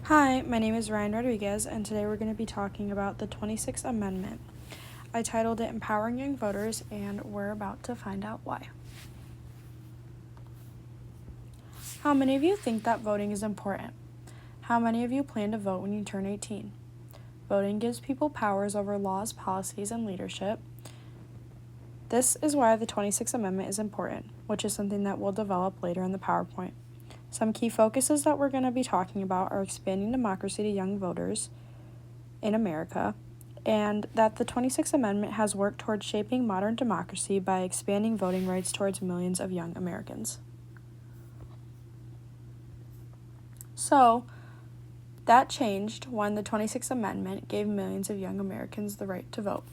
Hi, my name is Ryan Rodriguez, and today we're going to be talking about the 26th Amendment. I titled it Empowering Young Voters, and we're about to find out why. How many of you think that voting is important? How many of you plan to vote when you turn 18? Voting gives people powers over laws, policies, and leadership. This is why the 26th Amendment is important, which is something that we'll develop later in the PowerPoint. Some key focuses that we're going to be talking about are expanding democracy to young voters in America, and that the 26th Amendment has worked towards shaping modern democracy by expanding voting rights towards millions of young Americans. So, that changed when the 26th Amendment gave millions of young Americans the right to vote.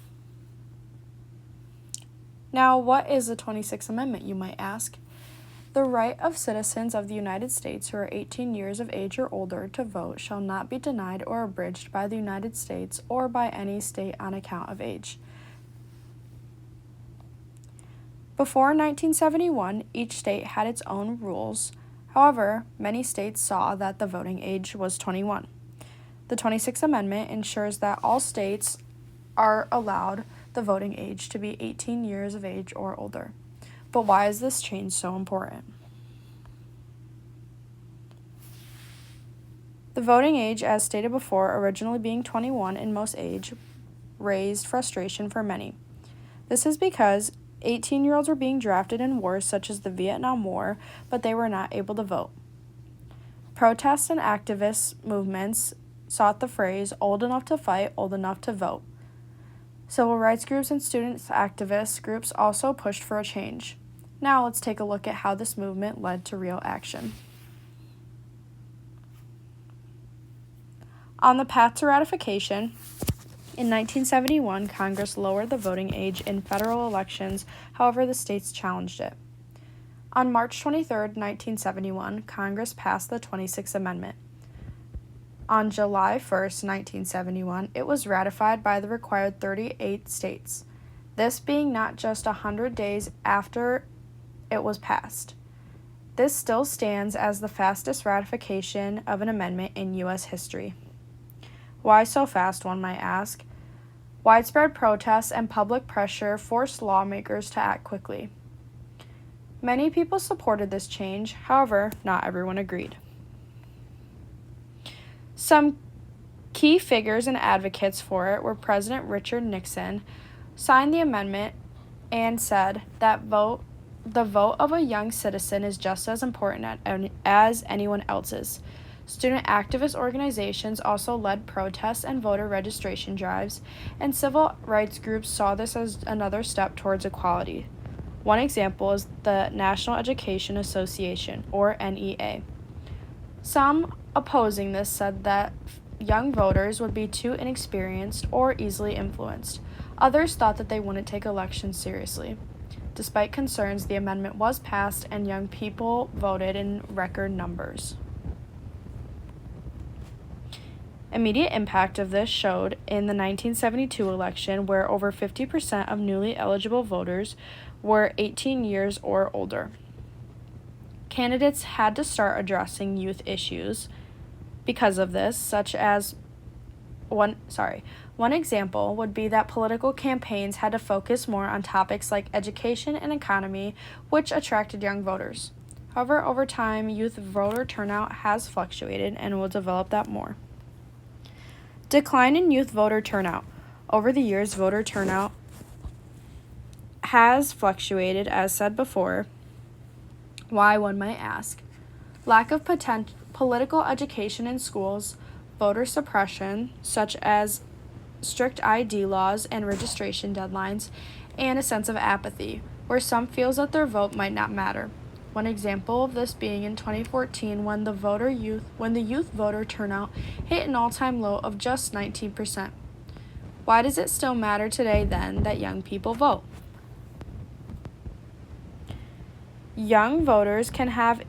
Now, what is the 26th Amendment, you might ask? The right of citizens of the United States who are 18 years of age or older to vote shall not be denied or abridged by the United States or by any state on account of age. Before 1971, each state had its own rules. However, many states saw that the voting age was 21. The 26th Amendment ensures that all states are allowed the voting age to be 18 years of age or older. But why is this change so important? The voting age, as stated before, originally being 21 in most age, raised frustration for many. This is because 18-year-olds were being drafted in wars such as the Vietnam War, but they were not able to vote. Protests and activist movements sought the phrase, old enough to fight, old enough to vote. Civil rights groups and student activist groups also pushed for a change. Now let's take a look at how this movement led to real action. On the path to ratification, in 1971, Congress lowered the voting age in federal elections, however, the states challenged it. On March 23, 1971, Congress passed the 26th Amendment. On July 1, 1971, it was ratified by the required 38 states, this being not just 100 days after it was passed. This still stands as the fastest ratification of an amendment in U.S. history. Why so fast, one might ask? Widespread protests and public pressure forced lawmakers to act quickly. Many people supported this change, however, not everyone agreed. Some key figures and advocates for it were President Richard Nixon, signed the amendment and said that the vote of a young citizen is just as important as anyone else's. Student activist organizations also led protests and voter registration drives, and civil rights groups saw this as another step towards equality. One example is the National Education Association, or NEA. Some opposing this said that young voters would be too inexperienced or easily influenced. Others thought that they wouldn't take elections seriously. Despite concerns, the amendment was passed and young people voted in record numbers. Immediate impact of this showed in the 1972 election, where over 50% of newly eligible voters were 18 years or older. Candidates had to start addressing youth issues because of this, such as one example would be that political campaigns had to focus more on topics like education and economy, which attracted young voters. However, over time, youth voter turnout has fluctuated, and we'll develop that more. Decline in youth voter turnout. Over the years, voter turnout has fluctuated, as said before. Why, one might ask? Lack of political education in schools, voter suppression, such as strict ID laws and registration deadlines, and a sense of apathy, where some feels that their vote might not matter. One example of this being in 2014 when the youth voter turnout hit an all-time low of just 19%. Why does it still matter today then that young people vote? Young voters can have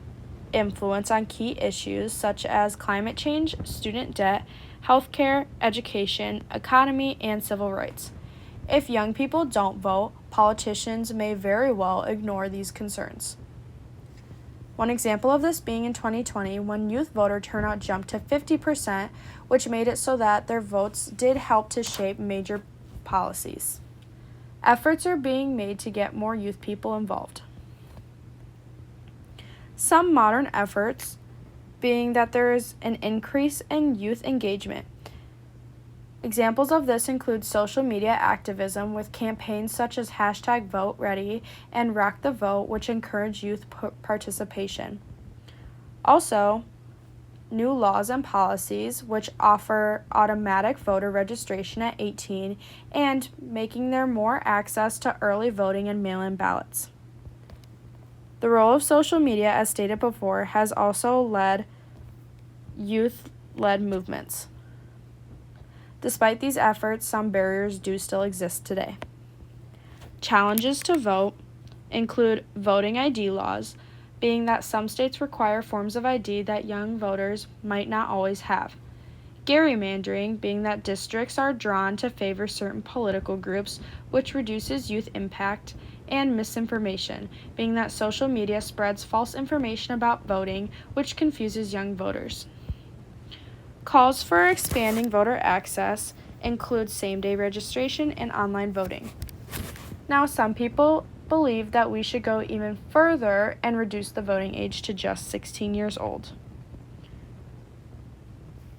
influence on key issues such as climate change, student debt, healthcare, education, economy, and civil rights. If young people don't vote, politicians may very well ignore these concerns. One example of this being in 2020 when youth voter turnout jumped to 50%, which made it so that their votes did help to shape major policies. Efforts are being made to get more youth people involved. Some modern efforts being that there is an increase in youth engagement. Examples of this include social media activism with campaigns such as #VoteReady and Rock the Vote, which encourage youth participation. Also, new laws and policies which offer automatic voter registration at 18 and making there more access to early voting and mail-in ballots. The role of social media, as stated before, has also led youth-led movements. Despite these efforts, some barriers do still exist today. Challenges to vote include voting ID laws, being that some states require forms of ID that young voters might not always have. Gerrymandering, being that districts are drawn to favor certain political groups, which reduces youth impact. And misinformation, being that social media spreads false information about voting, which confuses young voters. Calls for expanding voter access include same-day registration and online voting. Now, some people believe that we should go even further and reduce the voting age to just 16 years old.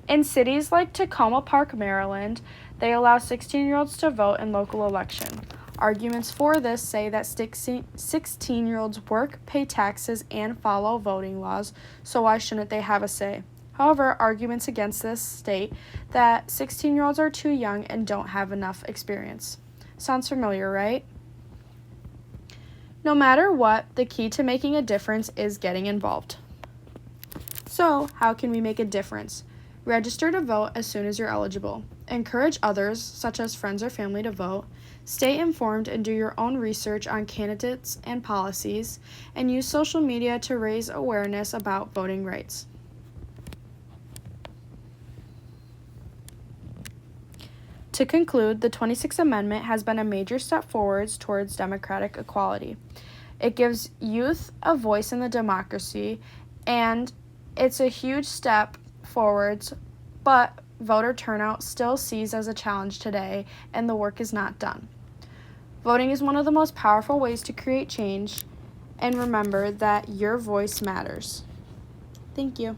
In cities like Tacoma Park, Maryland, they allow 16-year-olds to vote in local elections. Arguments for this say that 16-year-olds work, pay taxes, and follow voting laws, so why shouldn't they have a say? However, arguments against this state that 16-year-olds are too young and don't have enough experience. Sounds familiar, right? No matter what, the key to making a difference is getting involved. So, how can we make a difference? Register to vote as soon as you're eligible. Encourage others, such as friends or family, to vote. Stay informed and do your own research on candidates and policies, and use social media to raise awareness about voting rights. To conclude, the 26th Amendment has been a major step forwards towards democratic equality. It gives youth a voice in the democracy, and it's a huge step forwards, but voter turnout still sees as a challenge today, and the work is not done. Voting is one of the most powerful ways to create change, and remember that your voice matters. Thank you.